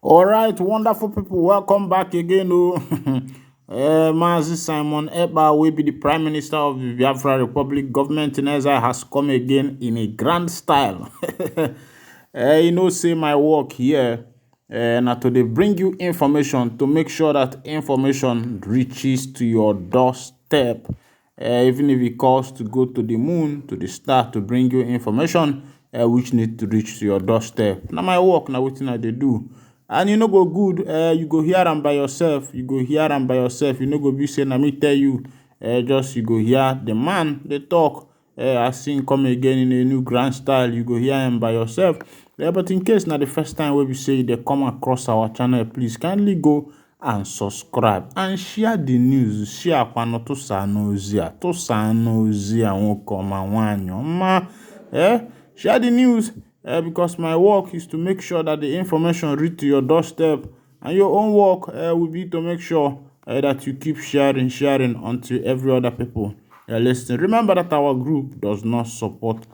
All right, wonderful people, welcome back again. Mazi Simon Ekpa will be the Prime Minister of the Biafra Republic. Government in exile has come again in a grand style. Say my work here. Now to bring you information to make sure that information reaches to your doorstep. Even if it costs to go to the moon, to the star to bring you information which need to reach to your doorstep. Now my work, now wetin I dey do. And you no go good, you go hear am by yourself. You go hear am by yourself. You no go be say na me tell you. Just you go hear the man dey talk. As him come again in a new grand style, you go hear him by yourself. But in case na the first time wey we say they come across our channel, please kindly go and subscribe and share the news. Share kwano to sanozia, to sanozia won't wanyo. Share the news because my work is to make sure that the information reach to your doorstep, and your own work will be to make sure that you keep sharing until every other people listen. Remember that our group does not support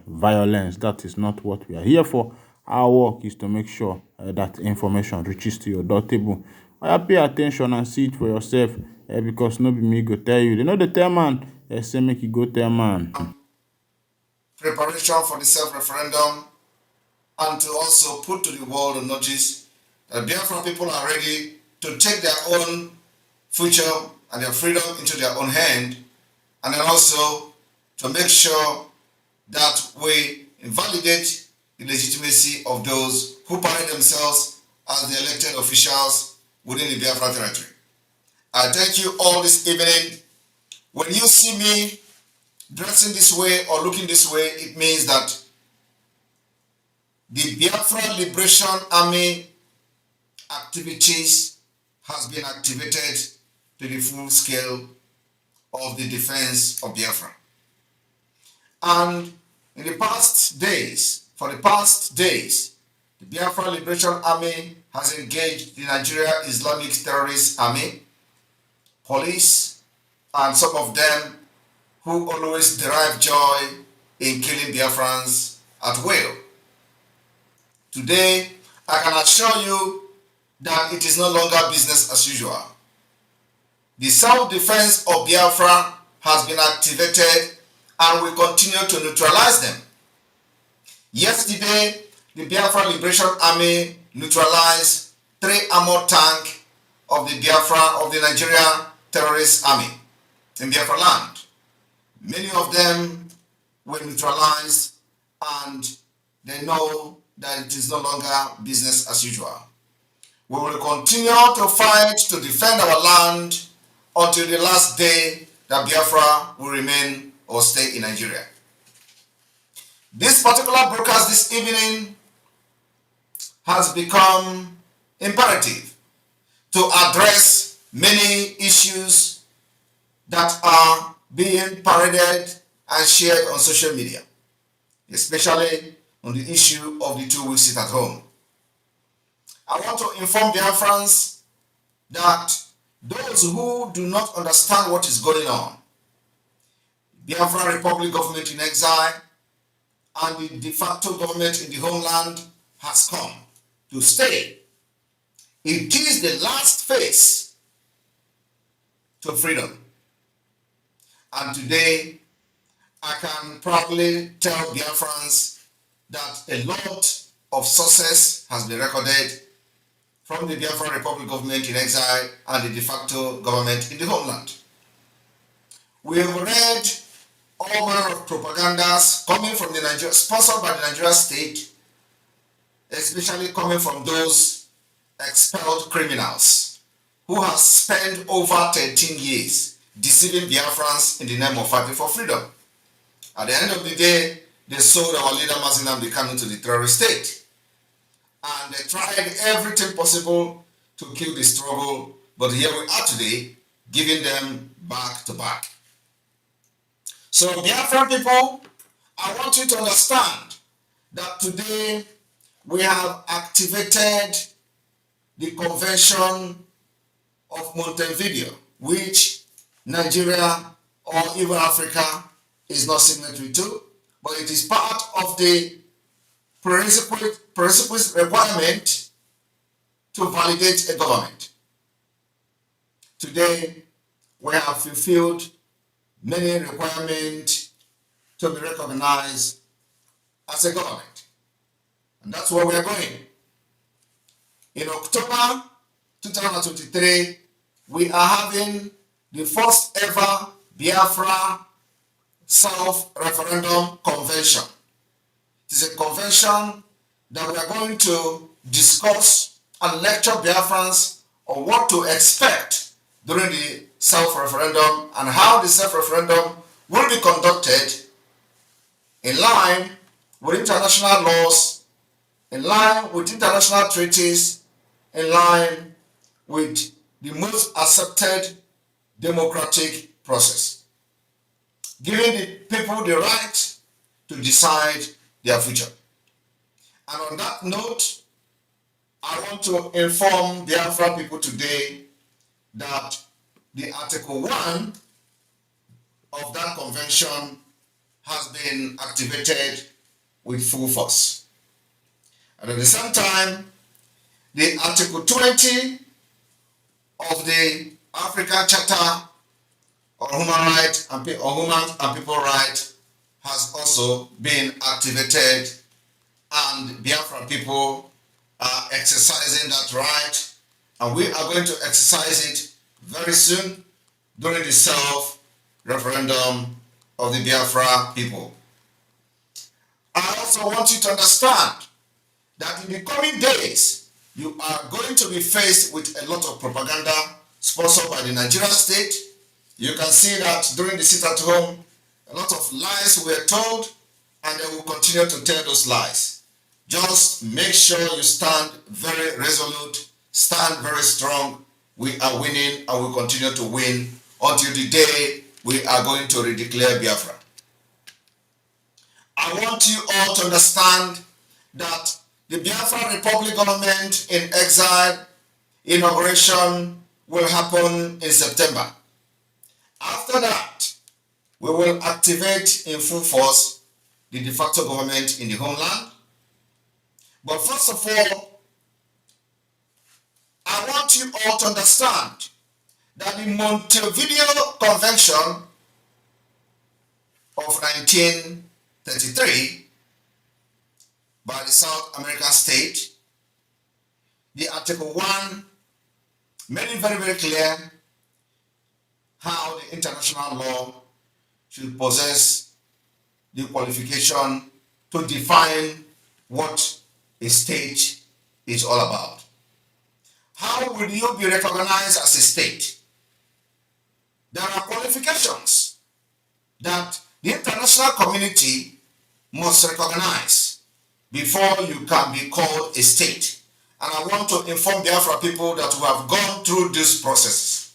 violence. That is not what we are here for. Our work is to make sure that information reaches to your door table. Pay attention and see it for yourself because no be me go tell you. They know the tell man, say make you go tell man. Preparation for the self-referendum, and to also put to the world a notice that Biafra people are ready to take their own future and their freedom into their own hand, and then also to make sure that we invalidate the legitimacy of those who parade themselves as the elected officials within the Biafra territory. I thank you all this evening. When you see me dressing this way or looking this way, it means that the Biafra Liberation Army activities has been activated to the full scale of the defense of Biafra. And in the past days, the Biafra Liberation Army has engaged the Nigeria Islamic Terrorist Army, police, and some of them who always derive joy in killing Biafrans at will. Today, I can assure you that it is no longer business as usual. The self-defense of Biafra has been activated and will continue to neutralize them. Yesterday, the Biafra Liberation Army neutralized 3 armored tanks of the Nigeria Terrorist Army in Biafra land. Many of them were neutralized, and they know that it is no longer business as usual. We will continue to fight to defend our land until the last day that Biafra will remain or stay in Nigeria. This particular broadcast this evening has become imperative to address many issues that are being paraded and shared on social media, especially on the issue of the 2 weeks sit at home. I want to inform Biafrans that those who do not understand what is going on, Biafra Republic government in exile and the de facto government in the homeland has come to stay. It is the last phase to freedom. And today, I can proudly tell Biafrans that a lot of success has been recorded from the Biafra Republic government in exile and the de facto government in the homeland. We have read all manner of propagandas coming from the Nigeria, sponsored by the Nigeria state, especially coming from those expelled criminals who have spent over 13 years deceiving Biafrans in the name of fighting for freedom. At the end of the day, they sold our leader Mazi Nnamdi Kanu to the terrorist state. And they tried everything possible to kill the struggle, but here we are today, giving them back to back. So Biafran people, I want you to understand that today we have activated the Convention of Montevideo, which Nigeria or even Africa is not signatory to, but it is part of the prerequisite requirement to validate a government. Today, we have fulfilled many requirements to be recognized as a government. And that's where we are going. In October 2023, we are having the first ever Biafra self-referendum convention. It is a convention that we are going to discuss and lecture Biafrans on what to expect during the self-referendum and how the self-referendum will be conducted in line with international laws, in line with international treaties, in line with the most accepted democratic process, giving the people the right to decide their future. And on that note, I want to inform the Biafra people today that the Article 1 of that convention has been activated with full force. And at the same time, the Article 20 of the African Charter on Human Rights and People Rights has also been activated, and Biafran people are exercising that right, and we are going to exercise it very soon during the self-referendum of the Biafra people. I also want you to understand that in the coming days, you are going to be faced with a lot of propaganda sponsored by the Nigerian state. You can see that during the sit at home, a lot of lies were told, and they will continue to tell those lies. Just make sure you stand very resolute, stand very strong. We are winning and we continue to win until the day we are going to redeclare Biafra. I want you all to understand that the Biafra Republic government in exile inauguration will happen in September. After that, we will activate in full force the de facto government in the homeland. But first of all, I want you all to understand that the Montevideo Convention of 1933 by the South American state, the Article 1 made it very, very clear how the international law should possess the qualification to define what a state is all about. How will you be recognized as a state? There are qualifications that the international community must recognize before you can be called a state. And I want to inform Biafra people that we have gone through this process.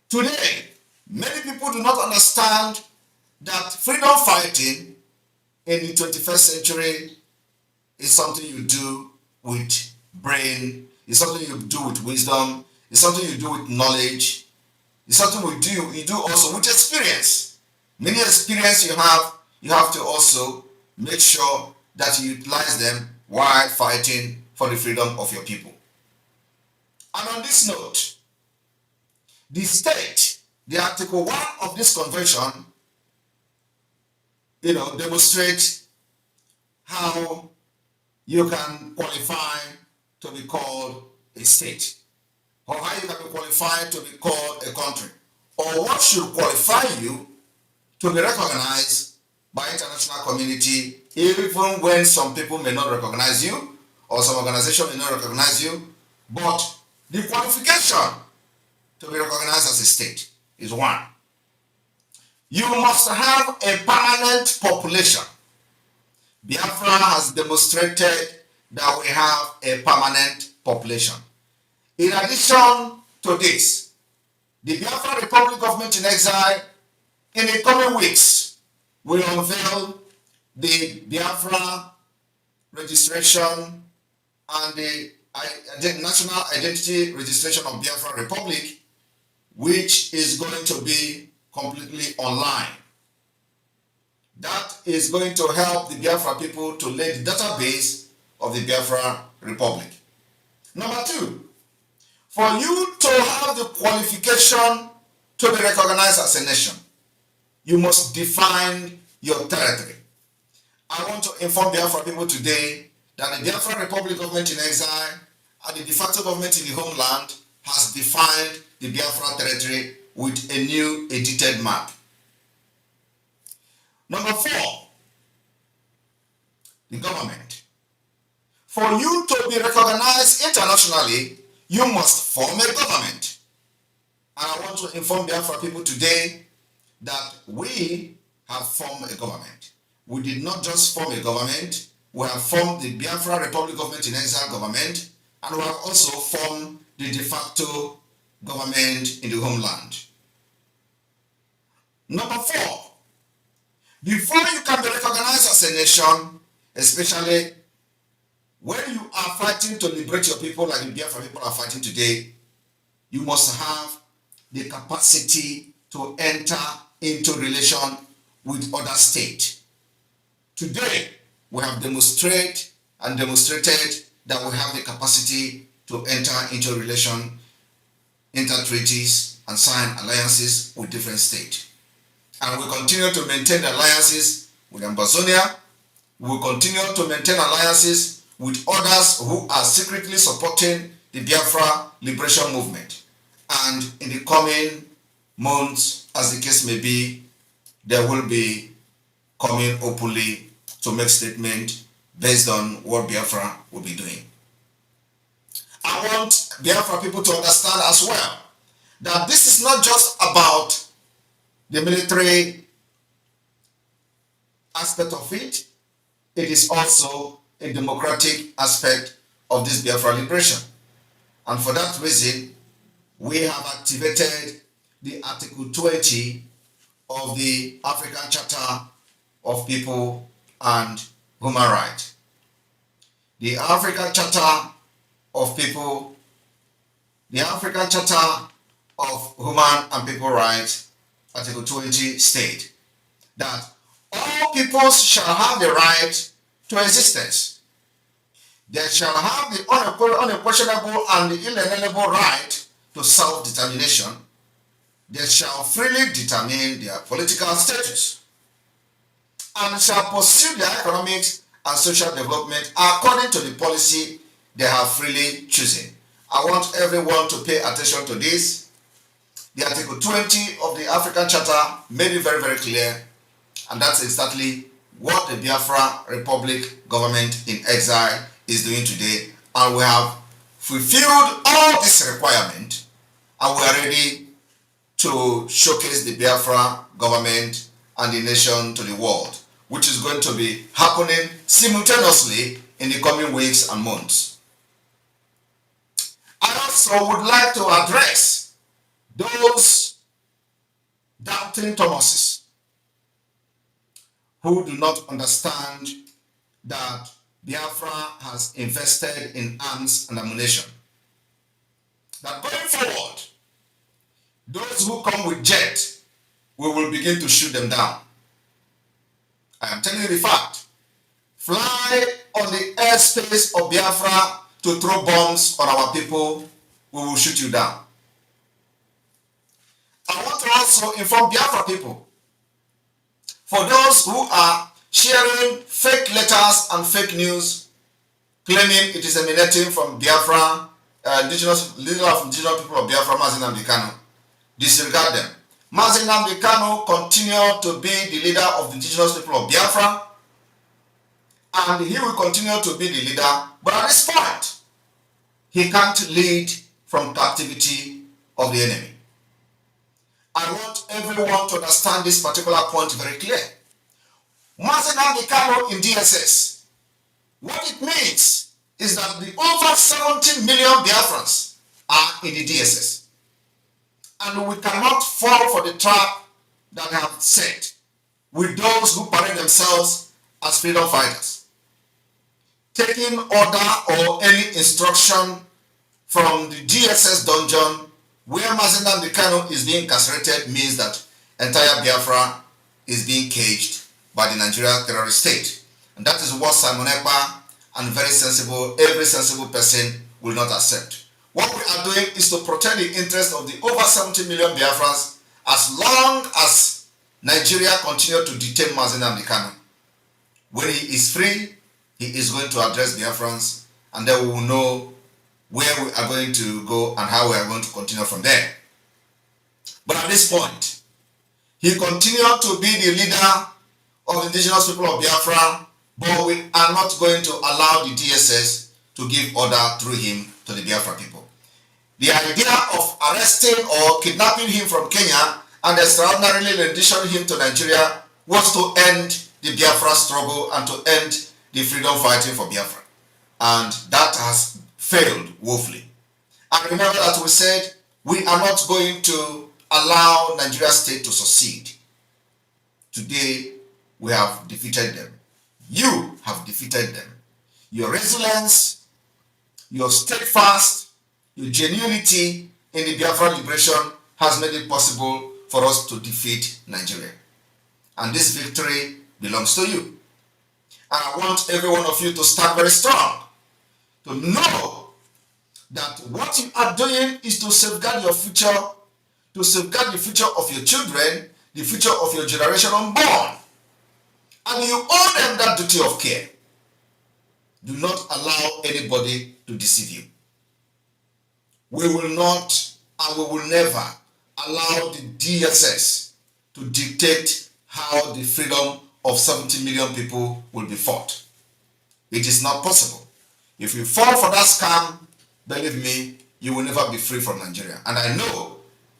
Today, many people do not understand that freedom fighting in the 21st century is something you do with brain, it's something you do with wisdom, it's something you do with knowledge, it's something you do also with experience. Many experience you have to also make sure that you utilize them while fighting for the freedom of your people. And on this note, the state, the Article 1 of this convention, demonstrates how you can qualify to be called a state, or how you can be qualified to be called a country, or what should qualify you to be recognized by international community, even when some people may not recognize you, or some organization may not recognize you. But the qualification to be recognized as a state is 1. You must have a permanent population. Biafra has demonstrated that we have a permanent population. In addition to this, the Biafra Republic government in exile in the coming weeks will unveil the Biafra registration and the National Identity Registration of Biafra Republic, which is going to be completely online. That is going to help the Biafra people to lay the database of the Biafra Republic. Number two, for you to have the qualification to be recognized as a nation, you must define your territory. I want to inform Biafra people today that the Biafra Republic government in exile and the de facto government in the homeland has defined the Biafra territory with a new edited map. Number four, the government. For you to be recognized internationally, you must form a government. And I want to inform Biafra people today that we have formed a government. We did not just form a government, we have formed the Biafra Republic Government in Exile government, and we have also formed the de facto government in the homeland. Number four, before you can be recognized as a nation, especially when you are fighting to liberate your people like the Biafra people are fighting today, you must have the capacity to enter into relation with other states. Today, we have demonstrated that we have the capacity to enter into relation, inter-treaties, and sign alliances with different states. And we continue to maintain alliances with Ambazonia. We will continue to maintain alliances with others who are secretly supporting the Biafra liberation movement. And in the coming months, as the case may be, there will be coming openly to make statement based on what Biafra will be doing. I want Biafra people to understand as well that this is not just about the military aspect of it, it is also a democratic aspect of this Biafra liberation. And for that reason, we have activated the Article 20 of the African Charter of People and Human Rights. The African Charter of People, the African Charter of Human and People Rights, Article 20 state that all peoples shall have the right to existence. They shall have the unquestionable and the inalienable right to self-determination. They shall freely determine their political status and shall pursue their economic and social development according to the policy they have freely chosen. I want everyone to pay attention to this. The Article 20 of the African Charter made it very, very clear, and that's exactly what the Biafra Republic government in exile is doing today. And we have fulfilled all this requirement, and we are ready to showcase the Biafra government and the nation to the world, which is going to be happening simultaneously in the coming weeks and months. I also would like to address those doubting Thomases who do not understand that Biafra has invested in arms and ammunition. That going forward, those who come with jet, we will begin to shoot them down. I am telling you the fact. Fly on the airspace of Biafra to throw bombs on our people, we will shoot you down. I want to also inform Biafra people, for those who are sharing fake letters and fake news, claiming it is emanating from Biafra, leader of indigenous people of Biafra, Mazi Nnamdi Kanu, disregard them. Mazi Nnamdi Kanu continue to be the leader of the indigenous people of Biafra, and he will continue to be the leader, but at this point, he can't lead from captivity of the enemy. I want everyone to understand this particular point very clear. Mazi Nnamdi Kanu in DSS, what it means is that the over 70 million Biafrans are in the DSS. And we cannot fall for the trap that I have set with those who parade themselves as freedom fighters. Taking order or any instruction from the DSS dungeon where Mazi Nnamdi Kanu is being incarcerated means that entire Biafra is being caged by the Nigerian terrorist state. And that is what Simon Ekpa and very sensible, every sensible person will not accept. What we are doing is to protect the interest of the over 70 million Biafrans as long as Nigeria continue to detain Mazi Nnamdi Kanu. When he is free, he is going to address Biafrans, and then we will know where we are going to go and how we are going to continue from there. But at this point, he continued to be the leader of the indigenous people of Biafra, but we are not going to allow the DSS to give order through him to the Biafra people. The idea of arresting or kidnapping him from Kenya and extraordinarily renditioning him to Nigeria was to end the Biafra struggle and to end the freedom fighting for Biafra. And that has failed woefully. And remember that we said we are not going to allow Nigeria state to succeed. Today, we have defeated them. You have defeated them. Your resilience, your steadfast, your genuinity in the Biafra liberation has made it possible for us to defeat Nigeria. And this victory belongs to you. And I want every one of you to stand very strong, to know that what you are doing is to safeguard your future, to safeguard the future of your children, the future of your generation unborn. And you owe them that duty of care. Do not allow anybody to deceive you. We will not and we will never allow the DSS to dictate how the freedom of 70 million people will be fought. It is not possible. If you fall for that scam, believe me, you will never be free from Nigeria. And I know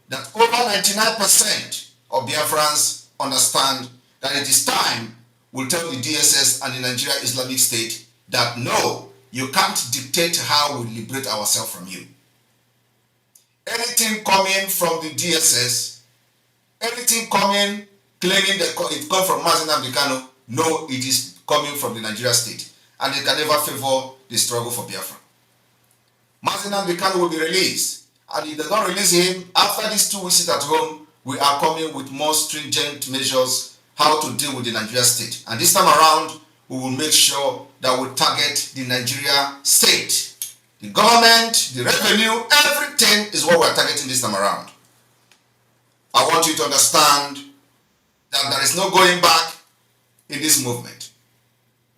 that over 99% of Biafrans understand that it is time we'll tell the DSS and the Nigeria Islamic State that no, you can't dictate how we liberate ourselves from you. Anything coming from the DSS, anything coming claiming that it comes from Mazi Nnamdi Kanu, no, it is coming from the Nigeria state. And it can never favor the struggle for Biafra. Mazi Nnamdi Kanu will be released. And if they don't release him, after these 2 weeks at home, we are coming with more stringent measures how to deal with the Nigeria state. And this time around, we will make sure that we target the Nigeria state. The government, the revenue, everything is what we are targeting this time around. I want you to understand that there is no going back in this movement.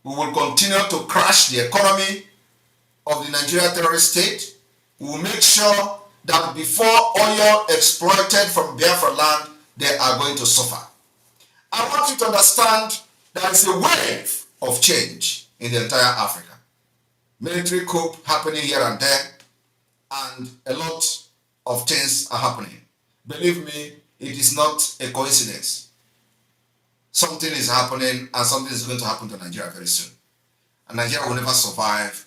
We will continue to crash the economy of the Nigeria terrorist state. We will make sure that before oil exploited from Biafra land, they are going to suffer. I want you to understand there is a wave of change in the entire Africa. Military coup happening here and there, and a lot of things are happening. Believe me, it is not a coincidence. Something is happening, and something is going to happen to Nigeria very soon. And Nigeria will never survive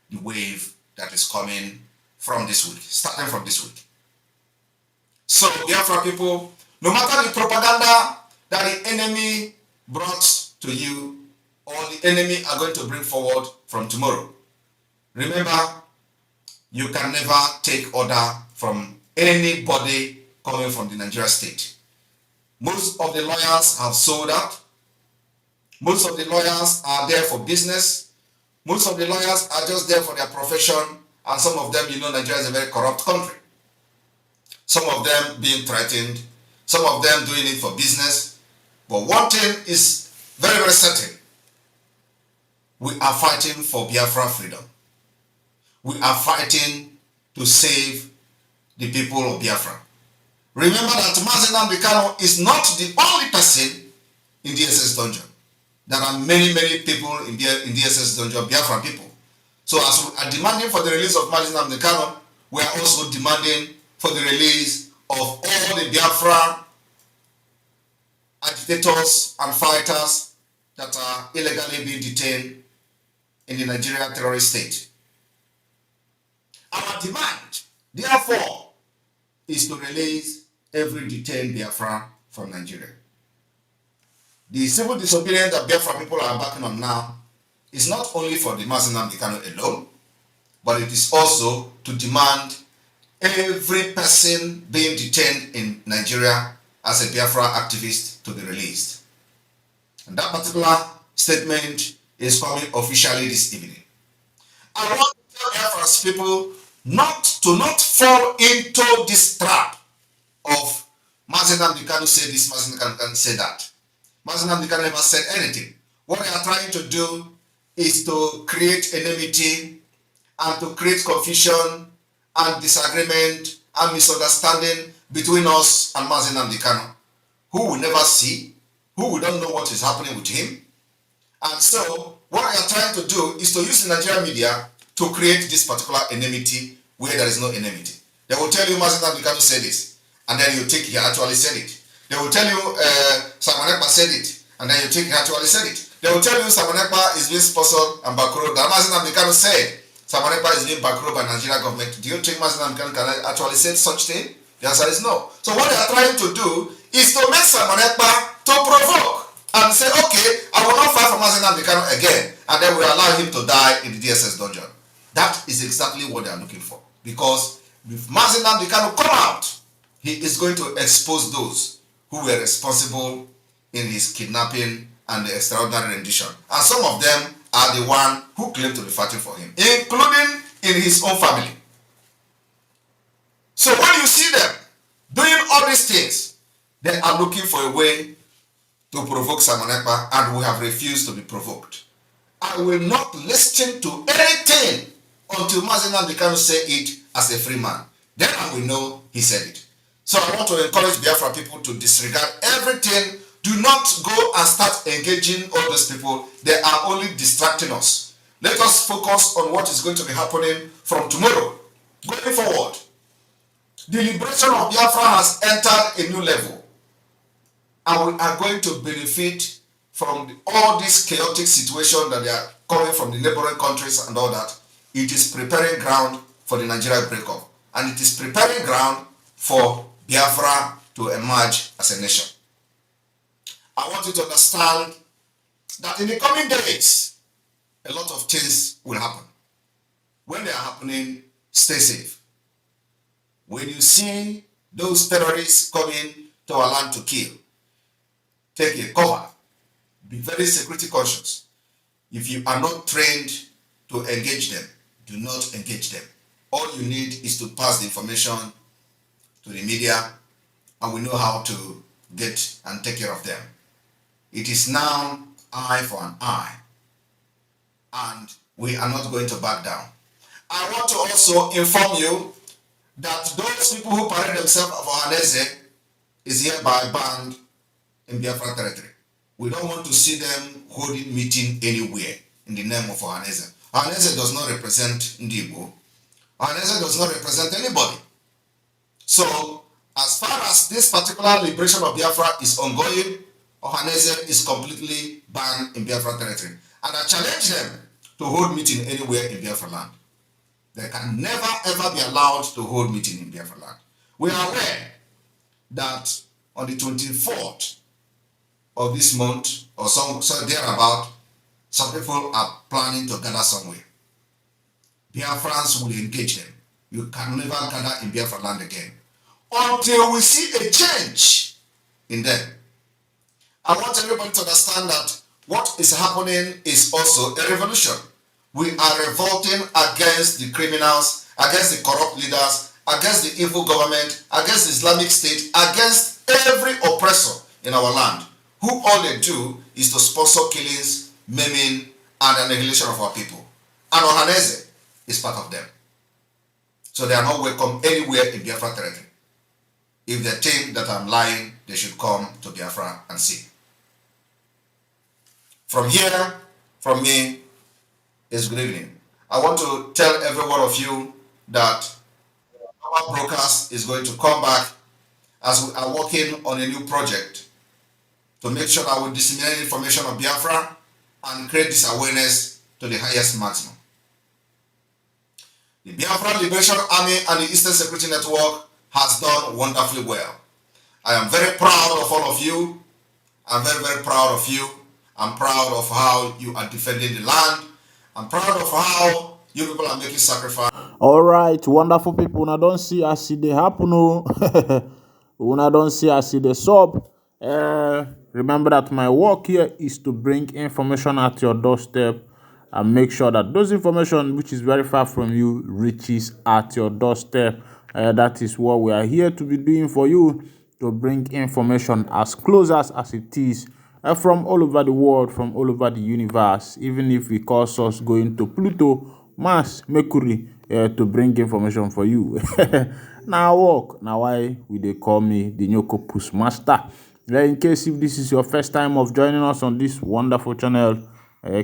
the wave that is coming from this week, starting from this week. So, Biafra people, no matter the propaganda that the enemy brought to you, or the enemy are going to bring forward from tomorrow, remember, you can never take order from anybody coming from the Nigeria state. Most of the lawyers have sold out. Most of the lawyers are there for business. Most of the lawyers are just there for their profession. And some of them, Nigeria is a very corrupt country. Some of them being threatened. Some of them doing it for business. But one thing is very, very certain. We are fighting for Biafra freedom. We are fighting to save the people of Biafra. Remember that Mazi Nnamdi Kanu is not the only person in DSS dungeon. There are many, many people in DSS dungeon, Biafra people. So as we are demanding for the release of Mazi Nnamdi Kanu, we are also demanding for the release of all the Biafra agitators and fighters that are illegally being detained in the Nigerian terrorist state. Our demand, therefore, is to release every detained Biafra from Nigeria. The civil disobedience that Biafra people are embarking on now is not only for the Mazi Nnamdi Kanu alone, but it is also to demand every person being detained in Nigeria as a Biafra activist to be released. And that particular statement is coming officially this evening. I want to tell Biafran's people not fall into this trap of Mazen Namdekanu say this, Mazen Namdekanu say that. Mazen Namdekanu never said anything. What they are trying to do is to create enmity and to create confusion and disagreement and misunderstanding between us and Mazen Namdekanu, who will never see, who will don't know what is happening with him. And so, what they are trying to do is to use the Nigerian media to create this particular enmity where there is no enmity. They will tell you Mazen Namdekanu said this, and then you think he actually said it. They will tell you Simon Ekpa said it, and then you think he actually said it. They will tell you Simon Ekpa is being sponsored and backrolled. That Mazen Namdekanu said Simon Ekpa is being backrolled by Nigerian government. Do you think Mazen Namdekanu can actually say such thing? The answer is no. So what they are trying to do is to make Simon Ekpa to provoke and say, okay, I will not fight for Mazen Namdekanu again, and then we allow him to die in the DSS dungeon. That is exactly what they are looking for. Because if Mazen Namdekanu come out, he is going to expose those who were responsible in his kidnapping and the extraordinary rendition. And some of them are the one who claim to be fighting for him, including in his own family. So when you see them doing all these things, they are looking for a way to provoke Simon Ekpa, and we have refused to be provoked. I will not listen to anything until Mazen Namdekanu say it as a free man. Then I will know he said it. So I want to encourage Biafra people to disregard everything. Do not go and start engaging all those people. They are only distracting us. Let us focus on what is going to be happening from tomorrow. Going forward, the liberation of Biafra has entered a new level. And we are going to benefit from all this chaotic situation that they are coming from the neighboring countries and all that. It is preparing ground for the Nigeria breakup. And it is preparing ground for Biafra to emerge as a nation. I want you to understand that in the coming days, a lot of things will happen. When they are happening, stay safe. When you see those terrorists coming to our land to kill, take a cover. Be very security conscious. If you are not trained to engage them, do not engage them. All you need is to pass the information to the media, and we know how to get and take care of them. It is now eye for an eye, and we are not going to back down. I want to also inform you that those people who parade themselves of Ohanese is hereby banned in Biafra territory. We don't want to see them holding meeting anywhere in the name of Ohanese. Ohanese does not represent Ndibo. Ohanese does not represent anybody. So, as far as this particular liberation of Biafra is ongoing, Ohanese is completely banned in Biafra territory. And I challenge them to hold meeting anywhere in Biafra land. They can never ever be allowed to hold meeting in Biafra land. We are aware that on the 24th of this month, or so thereabout, some people are planning to gather somewhere. Biafrans will engage them. You can never gather in Biafra land again until we see a change in them. I want everybody to understand that what is happening is also a revolution. We are revolting against the criminals, against the corrupt leaders, against the evil government, against the Islamic State, against every oppressor in our land, who all they do is to sponsor killings, maiming, and annihilation of our people. And Ohanese is part of them. So they are not welcome anywhere in Biafra territory. If they think that I'm lying, they should come to Biafra and see. From here, from me, is good evening. I want to tell every one of you that our broadcast is going to come back as we are working on a new project to make sure that we disseminate information of Biafra and create this awareness to the highest maximum. The Biafra Liberation Army and the Eastern Security Network has done wonderfully well. I am very proud of all of you. I'm very, very proud of you. I'm proud of how you are defending the land. I'm proud of how you people are making sacrifice. All right, wonderful people. Una don't see as they happen. Una don't see as they sub. Remember that my work here is to bring information at your doorstep and make sure that those information which is very far from you reaches at your doorstep. That is what we are here to be doing for you, to bring information as close as it is from all over the world, from all over the universe, even if it costs us going to Pluto, Mars, Mercury to bring information for you. Now work, now why will they call me the Nyoko Push Master? In case if this is your first time of joining us on this wonderful channel,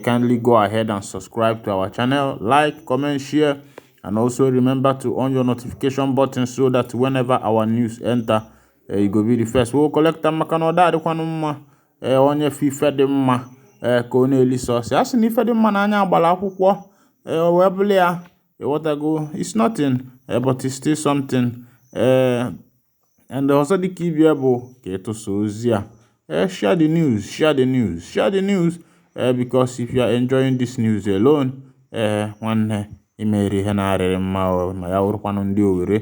kindly go ahead and subscribe to our channel, like, comment, share, and also remember to on your notification button so that whenever our news enter, you go be the first. We'll collect them makanoda de kwanuma onye fi fede mma ka ọ na-eli sọsị asị na ifede mma n'anya agbara akwụkwọ wee bụrụ ya go, it's nothing but it's still something. And ọzọ dịka ibia bụ ka ịtụsa ozi a share the news, share the news, share the news, because if you are enjoying this news alone, nwanne imeri ihe na-arịrị mma ma ya wụrụkwanụ ndị Owere.